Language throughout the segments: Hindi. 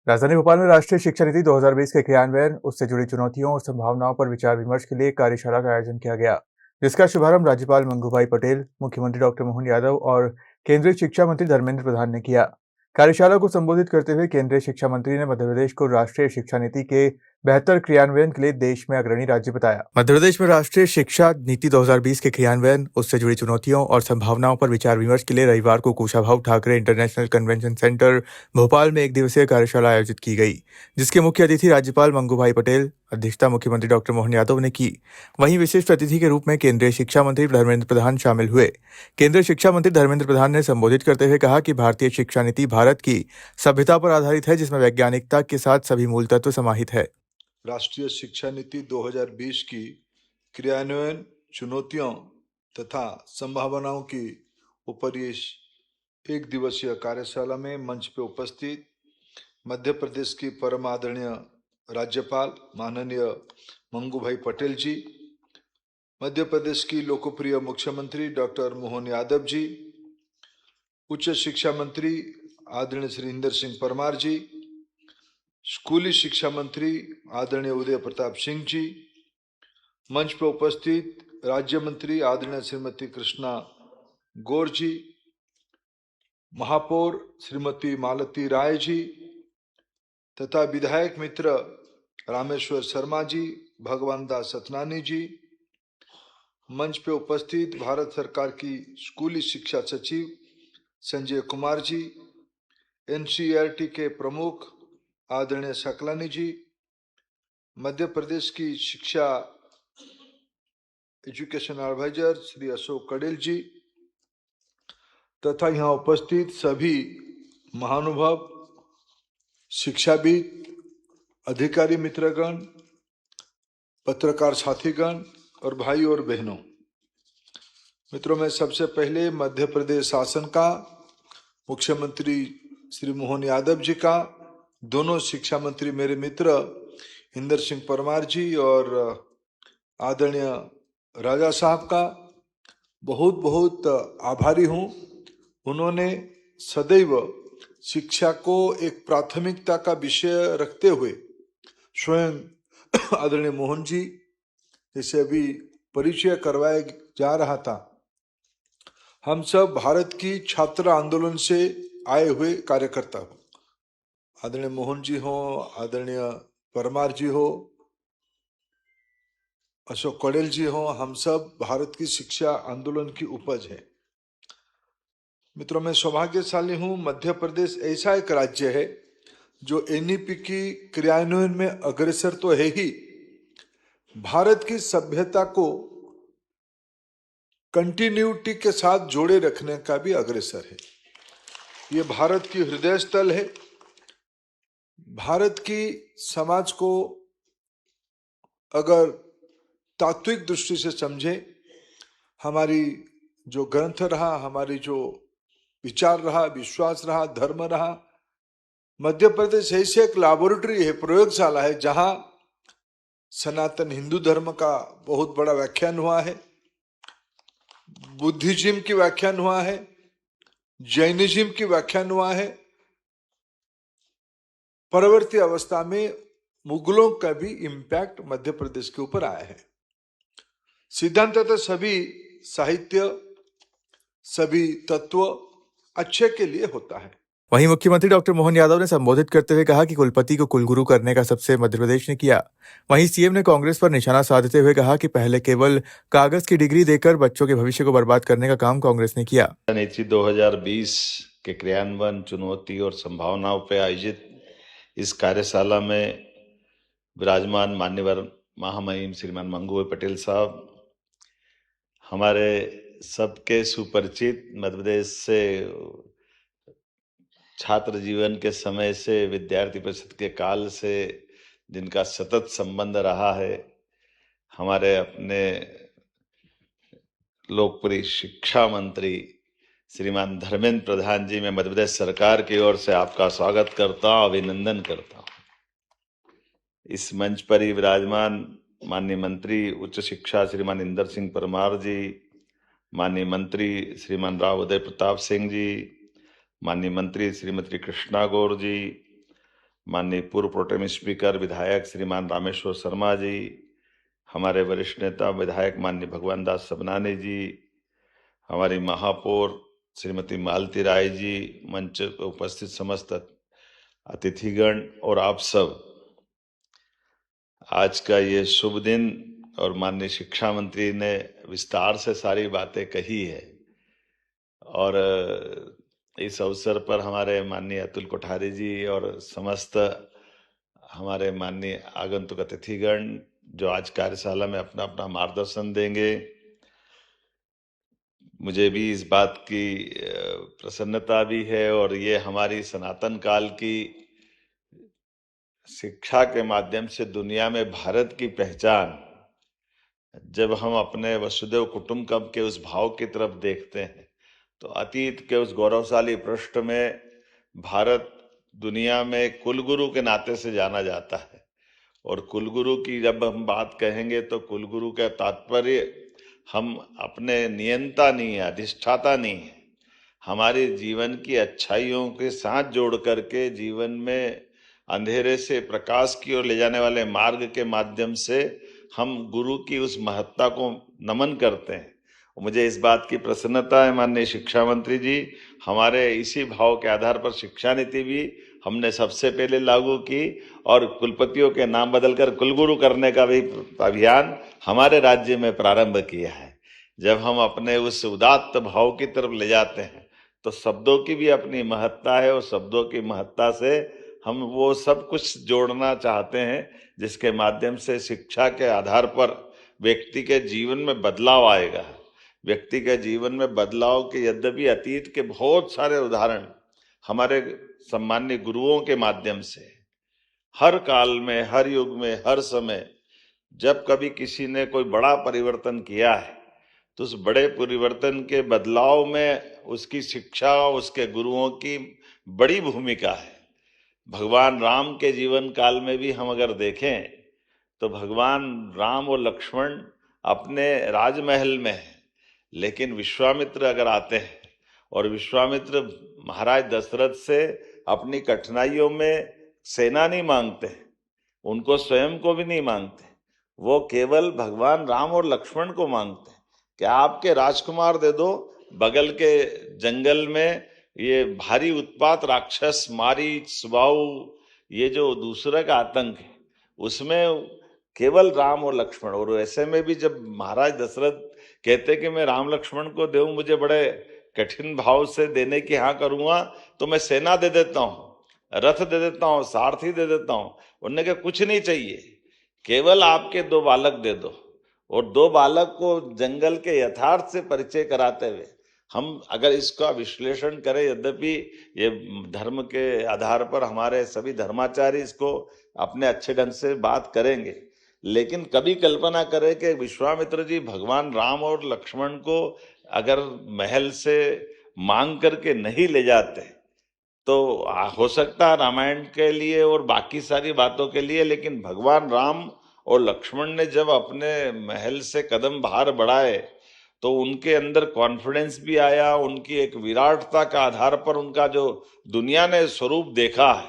राजधानी भोपाल में राष्ट्रीय शिक्षा नीति 2020 के क्रियान्वयन, उससे जुड़ी चुनौतियों और संभावनाओं पर विचार विमर्श के लिए एक कार्यशाला का आयोजन किया गया, जिसका शुभारंभ राज्यपाल मंगूभाई पटेल, मुख्यमंत्री डॉक्टर मोहन यादव और केंद्रीय शिक्षा मंत्री धर्मेंद्र प्रधान ने किया। कार्यशाला को संबोधित करते हुए केंद्रीय शिक्षा मंत्री ने मध्य प्रदेश को राष्ट्रीय शिक्षा नीति के बेहतर क्रियान्वयन के लिए देश में अग्रणी राज्य बताया। मध्य प्रदेश में राष्ट्रीय शिक्षा नीति 2020 के क्रियान्वयन, उससे जुड़ी चुनौतियों और संभावनाओं पर विचार विमर्श के लिए रविवार को Kushabhau Thackeray international convention centre Bhopal में एक दिवसीय कार्यशाला आयोजित की गई, जिसके मुख्य अतिथि राज्यपाल मंगूभाई पटेल, अध्यक्षता मुख्यमंत्री डॉक्टर मोहन यादव ने की। वहीं विशिष्ट अतिथि के रूप में केंद्रीय शिक्षा मंत्री धर्मेंद्र प्रधान शामिल हुए। केंद्रीय शिक्षा मंत्री धर्मेंद्र प्रधान ने संबोधित करते हुए कहा कि भारतीय शिक्षा नीति भारत की सभ्यता पर आधारित है, जिसमें वैज्ञानिकता के साथ सभी मूल तत्व समाहित है। राष्ट्रीय शिक्षा नीति 2020 की क्रियान्वयन, चुनौतियों तथा संभावनाओं की ऊपर एक दिवसीय कार्यशाला में मंच पर उपस्थित मध्य प्रदेश की परम आदरणीय राज्यपाल माननीय मंगूभाई पटेल जी, मध्य प्रदेश की लोकप्रिय मुख्यमंत्री डॉक्टर मोहन यादव जी, उच्च शिक्षा मंत्री आदरणीय श्री इंदर सिंह परमार जी, स्कूली शिक्षा मंत्री आदरणीय उदय प्रताप सिंह जी, मंच पर उपस्थित राज्य मंत्री आदरणीय श्रीमती कृष्णा गौर जी, महापौर श्रीमती मालती राय जी तथा विधायक मित्र रामेश्वर शर्मा जी, भगवान दास सतनानी जी, मंच पे उपस्थित भारत सरकार की स्कूली शिक्षा सचिव संजय कुमार जी, एनसीईआरटी के प्रमुख आदरणीय सकलानी जी, मध्य प्रदेश की शिक्षा एजुकेशन एडवाइजर श्री अशोक कडेल जी तथा यहाँ उपस्थित सभी महानुभाव, शिक्षाविद, अधिकारी मित्रगण, पत्रकार साथीगण और भाई और बहनों, मित्रों, मैं सबसे पहले मध्य प्रदेश शासन का, मुख्यमंत्री श्री मोहन यादव जी का, दोनों शिक्षा मंत्री मेरे मित्र इंदर सिंह परमार जी और आदरणीय राजा साहब का बहुत बहुत आभारी हूँ। उन्होंने सदैव शिक्षा को एक प्राथमिकता का विषय रखते हुए स्वयं आदरणीय मोहन जी, जैसे अभी परिचय करवाया जा रहा था, हम सब भारत की छात्र आंदोलन से आए हुए कार्यकर्ता हो, आदरणीय मोहन जी हो, आदरणीय परमार जी हो, अशोक कडेल जी हो, हम सब भारत की शिक्षा आंदोलन की उपज है। मित्रों, मैं सौभाग्यशाली हूं, मध्य प्रदेश ऐसा एक राज्य है जो एनईपी की क्रियान्वयन में अग्रसर तो है ही, भारत की सभ्यता को कंटिन्यूटी के साथ जोड़े रखने का भी अग्रसर है। ये भारत की हृदय स्थल है। भारत की समाज को अगर तात्विक दृष्टि से समझे, हमारी जो ग्रंथ रहा, हमारी जो विचार रहा, विश्वास रहा, धर्म रहा, मध्य प्रदेश ऐसे एक लैबोरेटरी है, प्रयोगशाला है, जहां सनातन हिंदू धर्म का बहुत बड़ा व्याख्यान हुआ है, बुद्धिज्म की व्याख्यान हुआ है, जैनिज्म की व्याख्यान हुआ है, परवर्ती अवस्था में मुगलों का भी इम्पैक्ट मध्य प्रदेश के ऊपर आया है। सिद्धांततः सभी साहित्य, सभी तत्व अच्छे के लिए होता है। वहीं मुख्यमंत्री डॉक्टर मोहन यादव ने संबोधित करते हुए कहा कि कुलपति को कुलगुरु करने का सबसे मध्य प्रदेश ने किया। वहीं सीएम ने कांग्रेस पर निशाना साधते हुए कहा कि पहले केवल कागज की डिग्री देकर बच्चों के भविष्य को बर्बाद करने का काम कांग्रेस ने किया। नीति 2020 के क्रियान्वयन, चुनौती और संभावनाओं पर आयोजित इस कार्यशाला में विराजमान मान्यवर महामहिम श्रीमान मंगूभाई पटेल साहब, हमारे सबके सुपरिचित मध्य प्रदेश से छात्र जीवन के समय से, विद्यार्थी परिषद के काल से जिनका सतत संबंध रहा है, हमारे अपने लोकप्रिय शिक्षा मंत्री श्रीमान धर्मेंद्र प्रधान जी, मैं मध्य प्रदेश सरकार की ओर से आपका स्वागत करता हूँ, अभिनंदन करता हूँ। इस मंच पर ही विराजमान माननीय मंत्री उच्च शिक्षा श्रीमान इंदर सिंह परमार जी, माननीय मंत्री श्रीमान राव उदय प्रताप सिंह जी, माननीय मंत्री श्रीमती कृष्णा गौर जी, माननीय पूर्व प्रोटेम स्पीकर विधायक श्रीमान रामेश्वर शर्मा जी, हमारे वरिष्ठ नेता विधायक माननीय भगवान दास सबनानी जी, हमारी महापौर श्रीमती मालती राय जी, मंच पर उपस्थित समस्त अतिथिगण और आप सब, आज का ये शुभ दिन और माननीय शिक्षा मंत्री ने विस्तार से सारी बातें कही है और इस अवसर पर हमारे माननीय अतुल कोठारी जी और समस्त हमारे माननीय आगंतुक अतिथिगण जो आज कार्यशाला में अपना अपना मार्गदर्शन देंगे, मुझे भी इस बात की प्रसन्नता भी है और ये हमारी सनातन काल की शिक्षा के माध्यम से दुनिया में भारत की पहचान, जब हम अपने वसुदेव कुटुंबकम के उस भाव की तरफ देखते हैं तो अतीत के उस गौरवशाली पृष्ठ में भारत दुनिया में कुलगुरु के नाते से जाना जाता है। और कुलगुरु की जब हम बात कहेंगे तो कुलगुरु का तात्पर्य हम अपने नियंता नहीं है, अधिष्ठाता नहीं है, हमारे जीवन की अच्छाइयों के साथ जोड़ करके जीवन में अंधेरे से प्रकाश की ओर ले जाने वाले मार्ग के माध्यम से हम गुरु की उस महत्ता को नमन करते हैं। मुझे इस बात की प्रसन्नता है माननीय शिक्षा मंत्री जी, हमारे इसी भाव के आधार पर शिक्षा नीति भी हमने सबसे पहले लागू की और कुलपतियों के नाम बदलकर कुलगुरु करने का भी अभियान हमारे राज्य में प्रारंभ किया है। जब हम अपने उस उदात्त भाव की तरफ ले जाते हैं तो शब्दों की भी अपनी महत्ता है और शब्दों की महत्ता से हम वो सब कुछ जोड़ना चाहते हैं जिसके माध्यम से शिक्षा के आधार पर व्यक्ति के जीवन में बदलाव आएगा। व्यक्ति के जीवन में बदलाव के यद्यपि अतीत के बहुत सारे उदाहरण हमारे सम्माननीय गुरुओं के माध्यम से हर काल में, हर युग में, हर समय जब कभी किसी ने कोई बड़ा परिवर्तन किया है तो उस बड़े परिवर्तन के बदलाव में उसकी शिक्षा, उसके गुरुओं की बड़ी भूमिका है। भगवान राम के जीवन काल में भी हम अगर देखें तो भगवान राम और लक्ष्मण अपने राजमहल में हैं, लेकिन विश्वामित्र अगर आते हैं और विश्वामित्र महाराज दशरथ से अपनी कठिनाइयों में सेना नहीं मांगते, उनको स्वयं को भी नहीं मांगते, वो केवल भगवान राम और लक्ष्मण को मांगते हैं कि आपके राजकुमार दे दो, बगल के जंगल में ये भारी उत्पात राक्षस मारीच, सुबाहु, ये जो दूसरा का आतंक है उसमें केवल राम और लक्ष्मण। और ऐसे में भी जब महाराज दशरथ कहते कि मैं राम लक्ष्मण को दूं, मुझे बड़े कठिन भाव से देने की हाँ करूंगा तो मैं सेना दे देता हूँ, रथ दे देता हूँ, सारथी दे देता हूँ। उन्होंने कहा कुछ नहीं चाहिए, केवल आपके 2 बालक दे दो। और 2 बालक को जंगल के यथार्थ से परिचय कराते हुए हम अगर इसका विश्लेषण करें, यद्यपि ये धर्म के आधार पर हमारे सभी धर्माचार्य इसको अपने अच्छे ढंग से बात करेंगे, लेकिन कभी कल्पना करें कि विश्वामित्र जी भगवान राम और लक्ष्मण को अगर महल से मांग करके नहीं ले जाते तो हो सकता है रामायण के लिए और बाकी सारी बातों के लिए, लेकिन भगवान राम और लक्ष्मण ने जब अपने महल से कदम बाहर बढ़ाए तो उनके अंदर कॉन्फिडेंस भी आया, उनकी एक विराटता का आधार पर उनका जो दुनिया ने स्वरूप देखा है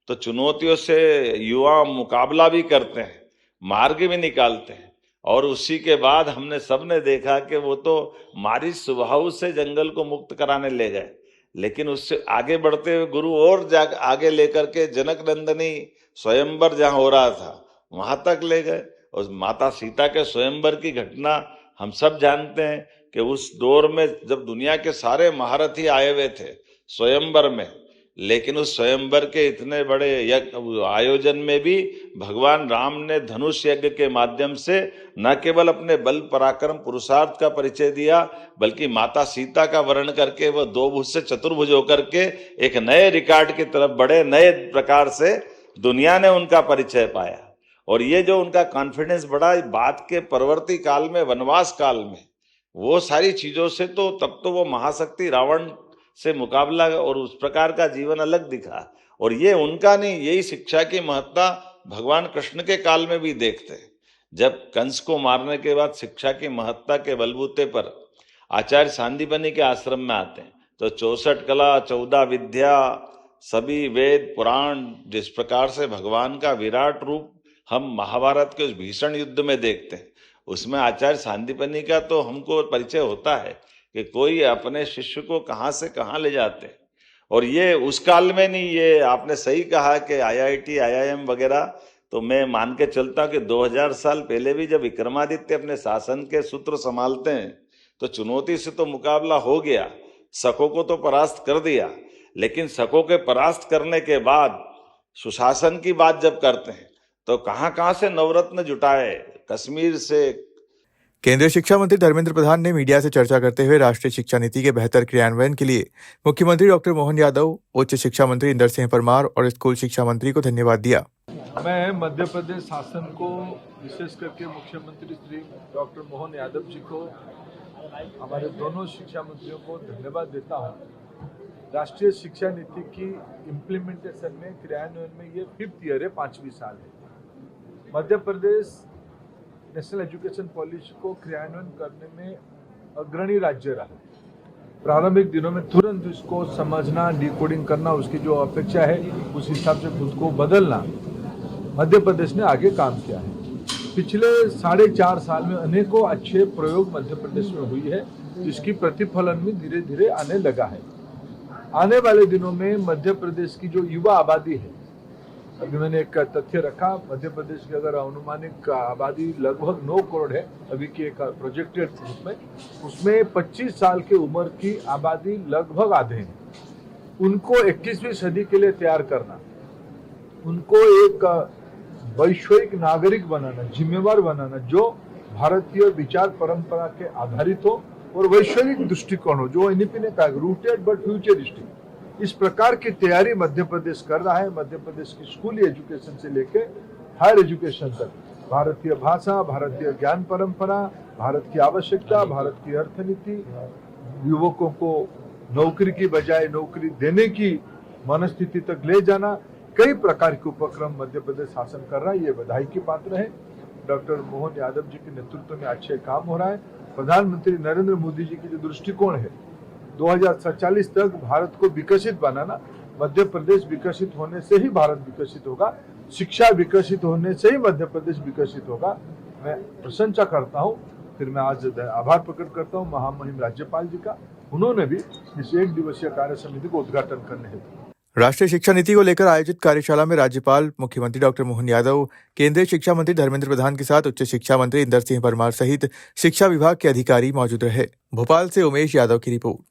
तो चुनौतियों से युवा मुकाबला भी करते हैं, मार्ग भी निकालते हैं। और उसी के बाद हमने सबने देखा कि वो तो मारीच सुबाहु से जंगल को मुक्त कराने ले गए, लेकिन उससे आगे बढ़ते हुए गुरु और आगे लेकर के जनक नंदनी स्वयंवर जहां हो रहा था वहां तक ले गए। और माता सीता के स्वयंवर की घटना हम सब जानते हैं कि उस दौर में जब दुनिया के सारे महारथी आए हुए थे स्वयंवर में, लेकिन उस स्वयंवर के इतने बड़े आयोजन में भी भगवान राम ने धनुष यज्ञ के माध्यम से न केवल अपने बल पराक्रम पुरुषार्थ का परिचय दिया, बल्कि माता सीता का वर्ण करके वह 2 भुज से चतुर्भुज होकर के एक नए रिकॉर्ड की तरफ बढ़े, नए प्रकार से दुनिया ने उनका परिचय पाया। और ये जो उनका कॉन्फिडेंस बढ़ा बात के परवर्ती काल में, वनवास काल में, वो सारी चीजों से तो तब तो वो महाशक्ति रावण से मुकाबला और उस प्रकार का जीवन अलग दिखा। और ये उनका नहीं, यही शिक्षा की महत्ता भगवान कृष्ण के काल में भी देखते हैं। जब कंस को मारने के बाद शिक्षा की महत्ता के बलबूते पर आचार्य सांदीपनि के आश्रम में आते हैं तो 64 कला, 14 विद्या, सभी वेद पुराण जिस प्रकार से भगवान का विराट रूप हम महाभारत के उस भीषण युद्ध में देखते हैं, उसमें आचार्य सांदीपनि का तो हमको परिचय होता है कि कोई अपने शिष्य को कहाँ से कहाँ ले जाते हैं। और ये उस काल में नहीं, ये आपने सही कहा कि IIT IIM वगैरह, तो मैं मान के चलता कि 2000 साल पहले भी जब विक्रमादित्य अपने शासन के सूत्र संभालते हैं तो चुनौती से तो मुकाबला हो गया, शकों को तो परास्त कर दिया, लेकिन शकों के परास्त करने के बाद सुशासन की बात जब करते हैं तो कहाँ से नवरत्न जुटाए, कश्मीर से। केंद्रीय शिक्षा मंत्री धर्मेंद्र प्रधान ने मीडिया से चर्चा करते हुए राष्ट्रीय शिक्षा नीति के बेहतर क्रियान्वयन के लिए मुख्यमंत्री डॉक्टर मोहन यादव, उच्च शिक्षा मंत्री इंदर सिंह परमार और स्कूल शिक्षा मंत्री को धन्यवाद दिया। मैं मध्य प्रदेश शासन को, विशेष करके मुख्यमंत्री श्री डॉक्टर मोहन यादव जी को, हमारे दोनों शिक्षा मंत्रियों को धन्यवाद देता हूँ। राष्ट्रीय शिक्षा नीति की इम्प्लीमेंटेशन में, क्रियान्वयन में ये 5th ईयर है, 5वीं साल है। Madhya Pradesh national education policy को क्रियान्वयन करने में अग्रणी राज्य रहा। प्रारंभिक दिनों में तुरंत इसको समझना, डिकोडिंग करना, उसकी जो अपेक्षा है उस हिसाब से खुद को बदलना मध्य प्रदेश ने आगे काम किया है। पिछले 4.5 साल में अनेकों अच्छे प्रयोग मध्य प्रदेश में हुई है, जिसकी प्रतिफलन भी धीरे धीरे आने लगा है। आने वाले दिनों में मध्य प्रदेश की जो युवा आबादी है, अभी मैंने एक तथ्य रखा, मध्य प्रदेश की अगर अनुमानिक आबादी लगभग 9 करोड़ है अभी की एक प्रोजेक्टेड रूप में, उसमें 25 साल की उम्र की आबादी लगभग आधे हैं। उनको 21वीं सदी के लिए तैयार करना, उनको एक वैश्विक नागरिक बनाना, जिम्मेवार बनाना, जो भारतीय विचार परंपरा के आधारित हो और वैश्विक दृष्टिकोण हो, जो एनईपी ने कहा रूटेड बट फ्यूचरिस्टिक, इस प्रकार की तैयारी मध्य प्रदेश कर रहा है। मध्य प्रदेश की स्कूली एजुकेशन से लेके हायर एजुकेशन तक भारतीय भाषा, भारतीय ज्ञान परंपरा, भारत की आवश्यकता, भारत की अर्थनीति, युवकों को नौकरी की बजाय नौकरी देने की मनस्थिति तक ले जाना, कई प्रकार के उपक्रम मध्य प्रदेश शासन कर रहा है। ये बधाई की पात्र है। डॉक्टर मोहन यादव जी के नेतृत्व में अच्छे काम हो रहा है। प्रधानमंत्री नरेंद्र मोदी जी की जो दृष्टिकोण है 2047 तक भारत को विकसित बनाना, मध्य प्रदेश विकसित होने से ही भारत विकसित होगा, शिक्षा विकसित होने से ही मध्य प्रदेश विकसित होगा। मैं प्रशंसा करता हूँ। फिर मैं आज आभार प्रकट करता हूँ महामहिम राज्यपाल जी का, उन्होंने भी इस 1 दिवसीय कार्य समिति को उद्घाटन करने हेतु। राष्ट्रीय शिक्षा नीति को लेकर आयोजित कार्यशाला में राज्यपाल, मुख्यमंत्री डॉक्टर मोहन यादव, केंद्रीय शिक्षा मंत्री धर्मेंद्र प्रधान के साथ उच्च शिक्षा मंत्री इंदर सिंह परमार सहित शिक्षा विभाग के अधिकारी मौजूद रहे। भोपाल से उमेश यादव की रिपोर्ट।